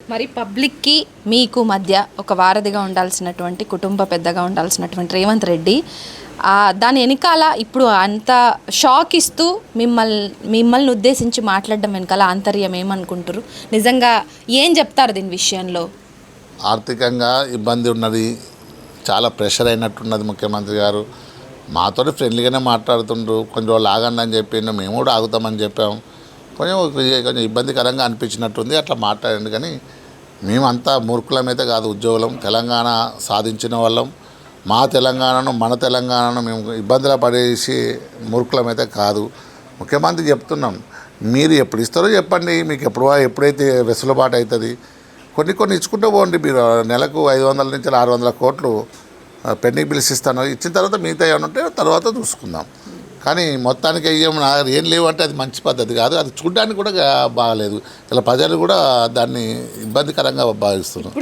మరి పబ్లిక్కి మీకు మధ్య ఒక వారధిగా ఉండాల్సినటువంటి కుటుంబ పెద్దగా ఉండాల్సినటువంటి రేవంత్ రెడ్డి దాని వెనకాల ఇప్పుడు అంత షాక్ ఇస్తూ మిమ్మల్ని ఉద్దేశించి మాట్లాడడం వెనకాల ఆంతర్యం ఏమనుకుంటారు? నిజంగా ఏం చెప్తారు దీని విషయంలో? ఆర్థికంగా ఇబ్బంది ఉన్నది, చాలా ప్రెషర్ అయినట్టున్నది. ముఖ్యమంత్రి గారు మాతో ఫ్రెండ్లీగానే మాట్లాడుతుండ్రు. కొన్ని రోజులు ఆగండి అని చెప్పిండు, మేము కూడా ఆగుతామని చెప్పాం. కొంచెం ఇబ్బందికరంగా అనిపించినట్టుంది, అట్లా మాట్లాడండి. కానీ మేమంతా మూర్ఖులమైతే కాదు, ఉద్యోగులం, తెలంగాణ సాధించిన వాళ్ళం. మా తెలంగాణను మన తెలంగాణను మేము ఇబ్బందులు పడేసి మూర్ఖులమైతే కాదు. ముఖ్యమంత్రి చెప్తున్నాం, మీరు ఎప్పుడు ఇస్తారో చెప్పండి, మీకు ఎప్పుడైతే వెసులుబాటు అవుతుంది కొన్ని ఇచ్చుకుంటూ పోండి. మీరు నెలకు 500 నుంచి 600 కోట్లు పెండింగ్ బిల్స్ ఇస్తాను, ఇచ్చిన తర్వాత మిగతా ఏమైనా ఉంటే తర్వాత చూసుకుందాం. కానీ మొత్తానికి ఏం లేవంటే అది మంచి పద్ధతి కాదు, అది చూడడానికి కూడా బాగలేదు. ఇలా ప్రజలు కూడా దాన్ని ఇబ్బందికరంగా భావిస్తున్నారు.